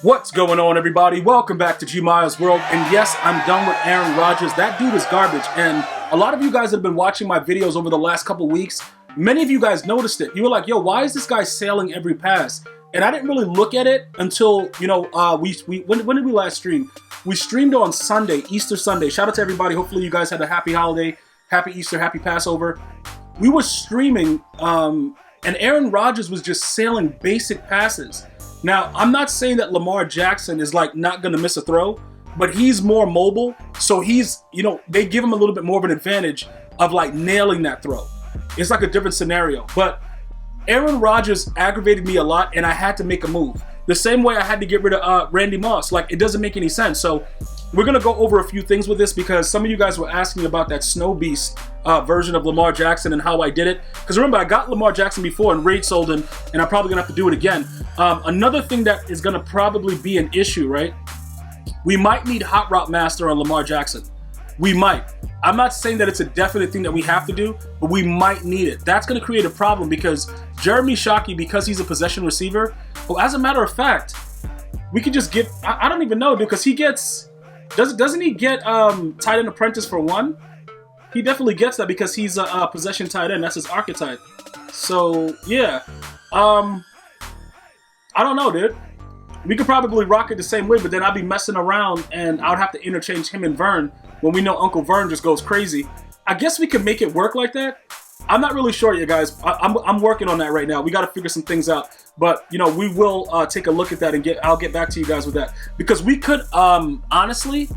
What's going on, everybody? Welcome back to GmiasWorld. And yes, I'm done with Aaron Rodgers. That dude is garbage. And a lot of you guys have been watching my videos over the last couple weeks. Many of you guys noticed it. You were like, yo, why is this guy sailing every pass? And I didn't really look at it until, you know, when did we last stream? We streamed on Sunday, Easter Sunday. Shout out to everybody. Hopefully you guys had a happy holiday, happy Easter, happy Passover. We were streaming, and Aaron Rodgers was just sailing basic passes. Now, I'm not saying that Lamar Jackson is like not going to miss a throw, but he's more mobile. So he's, you know, they give him a little bit more of an advantage of like nailing that throw. It's like a different scenario. But Aaron Rodgers aggravated me a lot, and I had to make a move. The same way I had to get rid of Randy Moss. Like, it doesn't make any sense. So we're going to go over a few things with this because some of you guys were asking about that Snow Beast version of Lamar Jackson and how I did it. Because remember, I got Lamar Jackson before and raid sold him, and I'm probably going to have to do it again. Another thing that is going to probably be an issue, right? We might need Hot Route Master on Lamar Jackson. We might. I'm not saying that it's a definite thing that we have to do, but we might need it. That's going to create a problem because Jeremy Shockey, because he's a possession receiver, well, as a matter of fact, we could just get, I don't even know, dude, because he gets, doesn't he get tight end apprentice for one? He definitely gets that because he's a possession tight end. That's his archetype. So, yeah. I don't know, dude. We could probably rock it the same way, but then I'd be messing around and I would have to interchange him and Vern when we know Uncle Vern just goes crazy. I guess we could make it work like that. I'm not really sure yet, guys. I'm working on that right now. We got to figure some things out. But, you know, we will take a look at that and I'll get back to you guys with that. Because we could, honestly,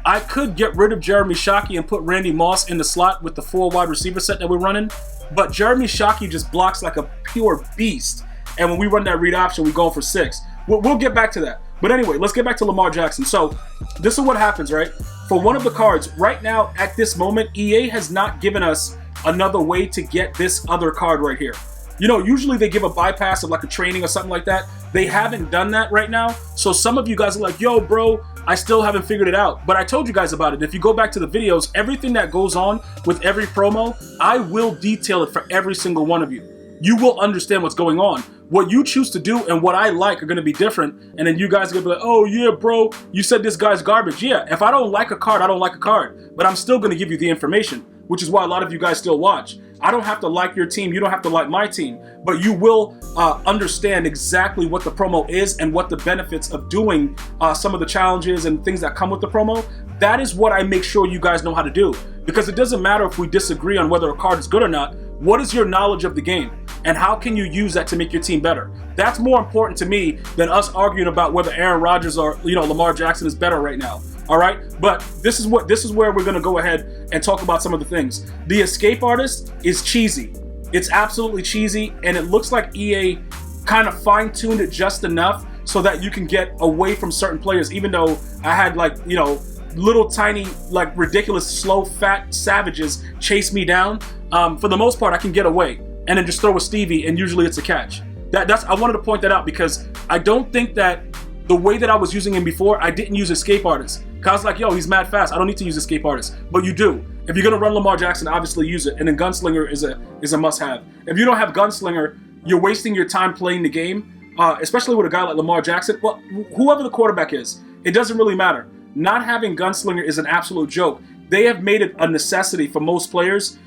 I could get rid of Jeremy Shockey and put Randy Moss in the slot with the 4 wide receiver set that we're running. But Jeremy Shockey just blocks like a pure beast. And when we run that read option, we go for 6. We'll get back to that. But anyway, let's get back to Lamar Jackson. So this is what happens, right? For one of the cards, right now, at this moment, EA has not given us another way to get this other card right here. You know, usually they give a bypass of like a training or something like that. They haven't done that right now. So some of you guys are like, yo, bro, I still haven't figured it out. But I told you guys about it. If you go back to the videos, everything that goes on with every promo, I will detail it for every single one of you. You will understand what's going on. What you choose to do and what I like are going to be different. And then you guys are going to be like, oh, yeah, bro, you said this guy's garbage. Yeah, if I don't like a card, I don't like a card. But I'm still going to give you the information, which is why a lot of you guys still watch. I don't have to like your team. You don't have to like my team. But you will understand exactly what the promo is and what the benefits of doing some of the challenges and things that come with the promo. That is what I make sure you guys know how to do. Because it doesn't matter if we disagree on whether a card is good or not. What is your knowledge of the game? And how can you use that to make your team better? That's more important to me than us arguing about whether Aaron Rodgers or, you know, Lamar Jackson is better right now. All right, but this is where we're gonna go ahead and talk about some of the things. The escape artist is cheesy. It's absolutely cheesy, and it looks like EA kind of fine-tuned it just enough so that you can get away from certain players. Even though I had, like, you know, little tiny, like, ridiculous, slow, fat savages chase me down. For the most part, I can get away and then just throw a Stevie, and usually it's a catch. I wanted to point that out because I don't think that the way that I was using him before, I didn't use escape artist. Cause I was like, yo, he's mad fast. I don't need to use escape artist. But you do. If you're gonna run Lamar Jackson, obviously use it. And then Gunslinger is a must-have. If you don't have Gunslinger, you're wasting your time playing the game, especially with a guy like Lamar Jackson. Well, whoever the quarterback is, it doesn't really matter. Not having Gunslinger is an absolute joke. They have made it a necessity for most players.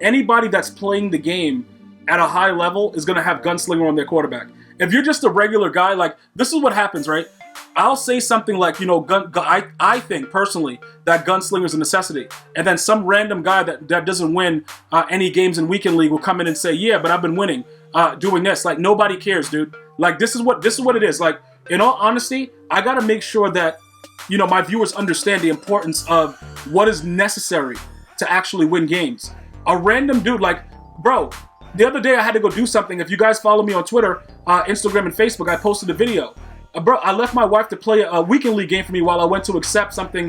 Anybody that's playing the game at a high level is going to have Gunslinger on their quarterback. If you're just a regular guy, like, this is what happens, right? I'll say something like, you know, I think personally that Gunslinger is a necessity. And then some random guy that doesn't win any games in Weekend League will come in and say, yeah, but I've been winning doing this. Like, nobody cares, dude. Like, this is what it is. Like, in all honesty, I got to make sure that, you know, my viewers understand the importance of what is necessary to actually win games. A random dude, like, bro, the other day I had to go do something. If you guys follow me on Twitter, Instagram, and Facebook, I posted a video. Bro, I left my wife to play a Weekend League game for me while I went to accept something,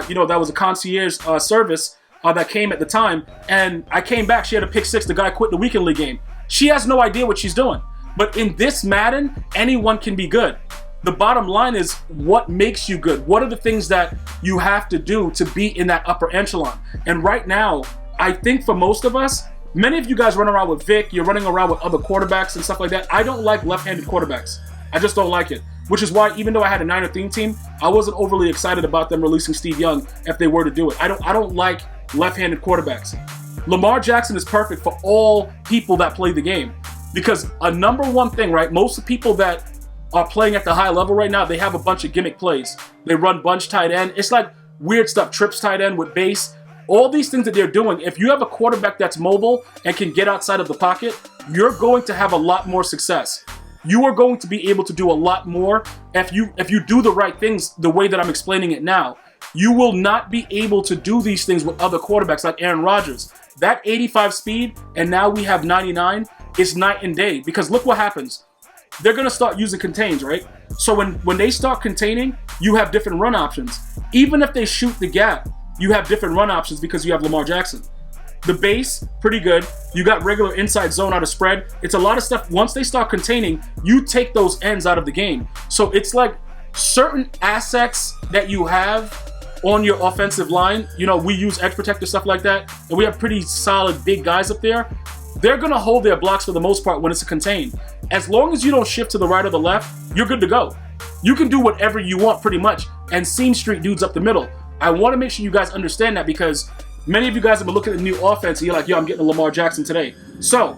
you know, that was a concierge service that came at the time. And I came back, she had a pick 6, the guy quit the Weekend League game. She has no idea what she's doing. But in this Madden, anyone can be good. The bottom line is, what makes you good? What are the things that you have to do to be in that upper echelon? And right now, I think for most of us, many of you guys run around with Vic, you're running around with other quarterbacks and stuff like that. I don't like left-handed quarterbacks. I just don't like it. which is why even though I had a Niner theme team, I wasn't overly excited about them releasing Steve Young if they were to do it. I don't like left-handed quarterbacks. Lamar Jackson is perfect for all people that play the game, because a number one thing, right? Most of the people that are playing at the high level right now, they have a bunch of gimmick plays. They run bunch tight end. It's like weird stuff, trips tight end with base. All these things that they're doing, if you have a quarterback that's mobile and can get outside of the pocket, you're going to have a lot more success. You are going to be able to do a lot more if you do the right things the way that I'm explaining it now. You will not be able to do these things with other quarterbacks like Aaron Rodgers. That 85 speed, and now we have 99, is night and day, because look what happens. They're going to start using contains, right? So when they start containing, you have different run options. Even if they shoot the gap, you have different run options because you have Lamar Jackson. The base, pretty good. You got regular inside zone out of spread. It's a lot of stuff. Once they start containing, you take those ends out of the game. So it's like certain assets that you have on your offensive line. You know, we use edge protector, stuff like that, and we have pretty solid big guys up there. They're going to hold their blocks for the most part when it's a contain. As long as you don't shift to the right or the left, you're good to go. You can do whatever you want pretty much and seam street dudes up the middle. I want to make sure you guys understand that, because many of you guys have been looking at the new offense and you're like, yo, I'm getting a Lamar Jackson today. So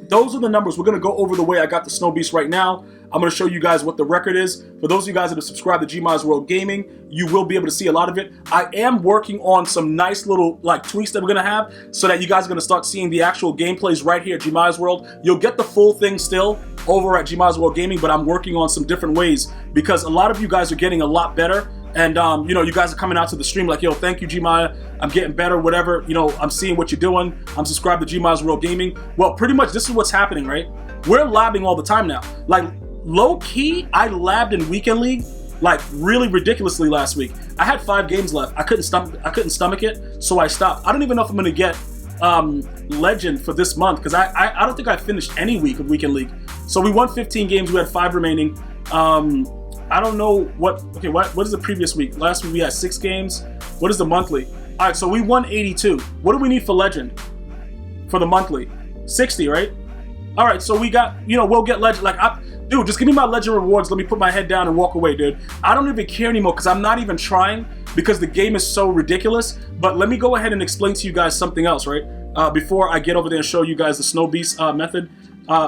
those are the numbers. We're going to go over the way I got the Snow Beast right now. I'm going to show you guys what the record is. For those of you guys that have subscribed to GmiasWorld Gaming, you will be able to see a lot of it. I am working on some nice little tweaks that we're going to have so that you guys are going to start seeing the actual gameplays right here at GmiasWorld. You'll get the full thing still over at GmiasWorld Gaming, but I'm working on some different ways because a lot of you guys are getting a lot better. And, you know, you guys are coming out to the stream like, yo, thank you, Gmia. I'm getting better, whatever. You know, I'm seeing what you're doing. I'm subscribed to GmiasWorld Gaming. Well, pretty much this is what's happening, right? We're labbing all the time now. Like, low-key, I labbed in Weekend League, like, really ridiculously last week. I had 5 games left. I couldn't stomach it, so I stopped. I don't even know if I'm going to get Legend for this month, because I don't think I finished any week of Weekend League. So we won 15 games. We had 5 remaining. I don't know what is the previous week? Last week we had 6 games. What is the monthly? All right, so we won 82. What do we need for Legend for the monthly? 60, right? All right, so we got, you know, we'll get Legend. Like, dude, just give me my Legend rewards. Let me put my head down and walk away, dude. I don't even care anymore because I'm not even trying because the game is so ridiculous. But let me go ahead and explain to you guys something else, right? Before I get over there and show you guys the Snow Beast method.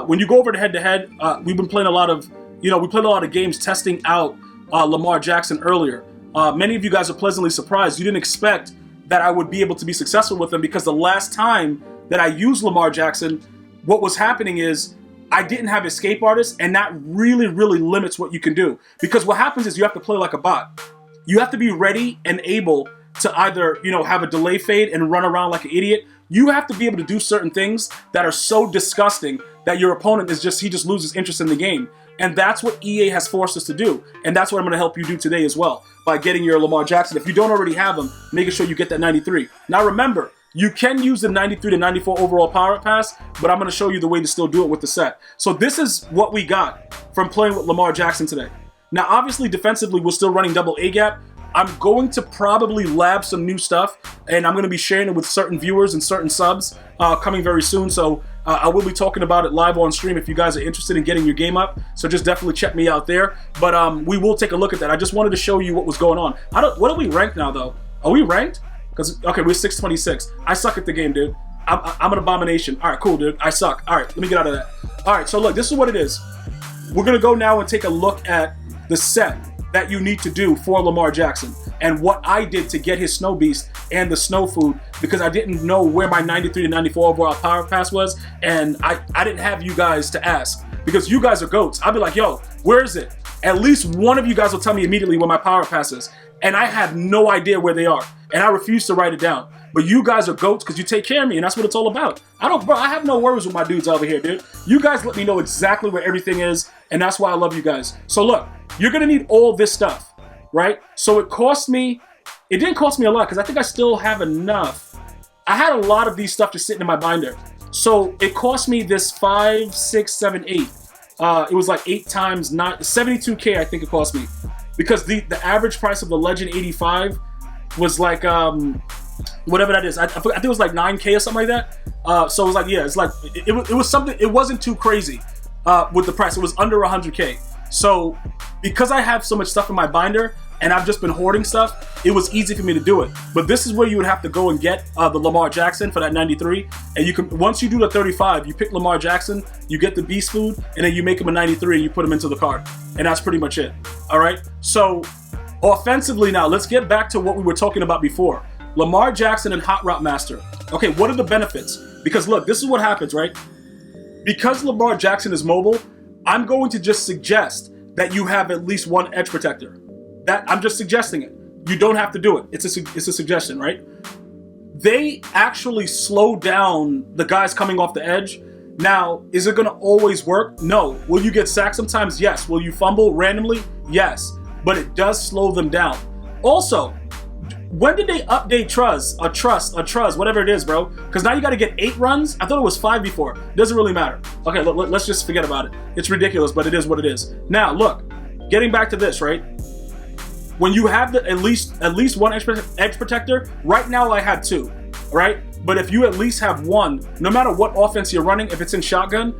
When you go over to head-to-head, we've been playing a lot of, we played a lot of games testing out Lamar Jackson earlier. Many of you guys are pleasantly surprised. You didn't expect that I would be able to be successful with him because the last time that I used Lamar Jackson, what was happening is I didn't have escape artists, and that really, really limits what you can do. Because what happens is you have to play like a bot. You have to be ready and able to either, have a delay fade and run around like an idiot. You have to be able to do certain things that are so disgusting that your opponent he just loses interest in the game. And that's what EA has forced us to do. And that's what I'm going to help you do today as well, by getting your Lamar Jackson. If you don't already have him, making sure you get that 93. Now remember, you can use the 93 to 94 overall power pass, but I'm going to show you the way to still do it with the set. So this is what we got from playing with Lamar Jackson today. Now obviously defensively, we're still running double A gap. I'm going to probably lab some new stuff, and I'm going to be sharing it with certain viewers and certain subs coming very soon. So I will be talking about it live on stream if you guys are interested in getting your game up. So just definitely check me out there. But we will take a look at that. I just wanted to show you what was going on. What are we ranked now, though? Are we ranked? Because, okay, we're 626. I suck at the game, dude. I'm an abomination. All right, cool, dude. I suck. All right, let me get out of that. All right, so look, this is what it is. We're going to go now and take a look at the set that you need to do for Lamar Jackson and what I did to get his Snow Beast and the Snow Food, because I didn't know where my 93 to 94 overall power pass was, and I didn't have you guys to ask because you guys are goats. I'll be like, yo, where is it? At least one of you guys will tell me immediately where my power pass is, and I have no idea where they are, and I refuse to write it down. But you guys are goats because you take care of me, and that's what it's all about. I have no worries with my dudes over here, dude. You guys let me know exactly where everything is, and that's why I love you guys. So look, you're gonna need all this stuff, right? So it didn't cost me a lot because I think I still have enough. I had a lot of these stuff just sitting in my binder. So it cost me this 5, 6, 7, 8. It was like 8 times 9, 72K I think it cost me. Because the average price of the Legend 85 was like, whatever that is. I think it was like 9K or something like that. So it was like, yeah, it's like, it was something, it wasn't too crazy with the price. It was under 100K. So because I have so much stuff in my binder and I've just been hoarding stuff, it was easy for me to do it. But this is where you would have to go and get the Lamar Jackson for that 93. And you can, once you do the 35, you pick Lamar Jackson, you get the beast food, and then you make him a 93 and you put him into the card. And that's pretty much it. All right. So offensively now, let's get back to what we were talking about before. Lamar Jackson and Hot Route Master. Okay, what are the benefits? Because look, this is what happens, right? Because Lamar Jackson is mobile, I'm going to just suggest that you have at least one edge protector. That I'm just suggesting it. You don't have to do it. It's a suggestion, right? They actually slow down the guys coming off the edge. Now, is it going to always work? No. Will you get sacked sometimes? Yes. Will you fumble randomly? Yes. But it does slow them down. Also, when did they update trust, whatever it is, bro? Because now you got to get 8 runs. I thought it was 5 before. Doesn't really matter. Okay, let's just forget about it. It's ridiculous, but it is what it is. Now, look, getting back to this, right? When you have at least one edge protector, right now I had 2, right? But if you at least have 1, no matter what offense you're running, if it's in shotgun,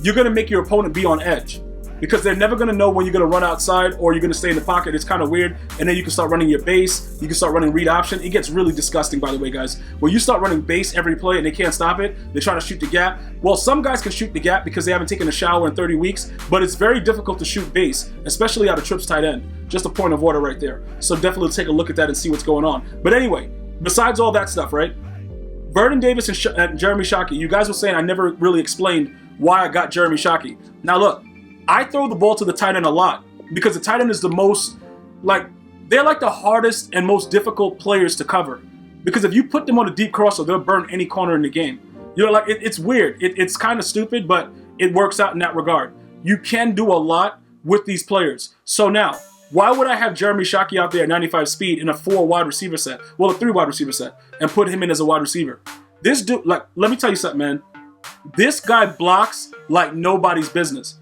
you're going to make your opponent be on edge. Because they're never going to know when you're going to run outside or you're going to stay in the pocket. It's kind of weird. And then you can start running your base. You can start running read option. It gets really disgusting, by the way, guys. When you start running base every play and they can't stop it, they're trying to shoot the gap. Well, some guys can shoot the gap because they haven't taken a shower in 30 weeks, but it's very difficult to shoot base, especially out of trips tight end. Just a point of order right there. So definitely take a look at that and see what's going on. But anyway, besides all that stuff, right? Vernon Davis and Jeremy Shockey, you guys were saying I never really explained why I got Jeremy Shockey. Now look, I throw the ball to the tight end a lot because the tight end is the most, they're like the hardest and most difficult players to cover. Because if you put them on a deep crosser, they'll burn any corner in the game. You know, it's weird. It's kind of stupid, but it works out in that regard. You can do a lot with these players. So now, why would I have Jeremy Shockey out there at 95 speed in a 4 wide receiver set? Well, a 3 wide receiver set, and put him in as a wide receiver. This dude, let me tell you something, man. This guy blocks like nobody's business.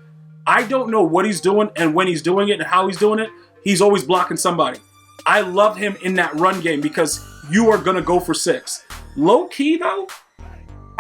I don't know what he's doing and when he's doing it and how he's doing it. He's always blocking somebody. I love him in that run game because you are going to go for 6. Low key, though,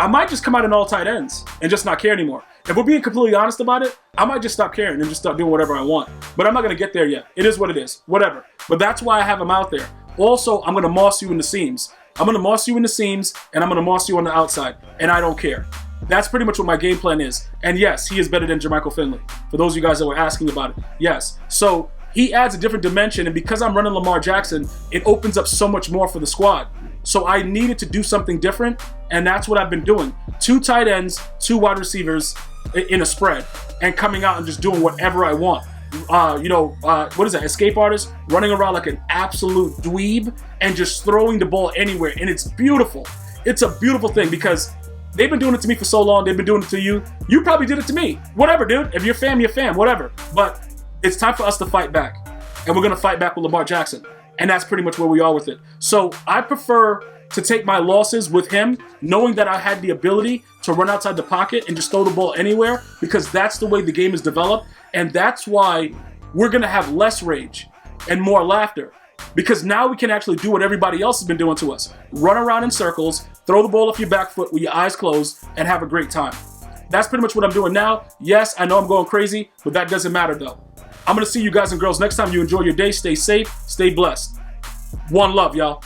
I might just come out in all tight ends and just not care anymore. If we're being completely honest about it, I might just stop caring and just start doing whatever I want. But I'm not going to get there yet. It is what it is. Whatever. But that's why I have him out there. Also, I'm going to moss you in the seams. I'm going to moss you in the seams and I'm going to moss you on the outside. And I don't care. That's pretty much what my game plan is. And yes, he is better than Jermichael Finley. For those of you guys that were asking about it. Yes. So he adds a different dimension. And because I'm running Lamar Jackson, it opens up so much more for the squad. So I needed to do something different. And that's what I've been doing. 2 tight ends, 2 wide receivers in a spread. And coming out and just doing whatever I want. What is that? Escape artist? Running around like an absolute dweeb. And just throwing the ball anywhere. And it's beautiful. It's a beautiful thing because they've been doing it to me for so long. They've been doing it to you. You probably did it to me. Whatever, dude. If you're fam, you're fam. Whatever. But it's time for us to fight back. And we're going to fight back with Lamar Jackson. And that's pretty much where we are with it. So I prefer to take my losses with him, knowing that I had the ability to run outside the pocket and just throw the ball anywhere, because that's the way the game is developed. And that's why we're going to have less rage and more laughter. Because now we can actually do what everybody else has been doing to us. Run around in circles, throw the ball off your back foot with your eyes closed, and have a great time. That's pretty much what I'm doing now. Yes, I know I'm going crazy, but that doesn't matter though. I'm going to see you guys and girls next time. You enjoy your day. Stay safe. Stay blessed. One love, y'all.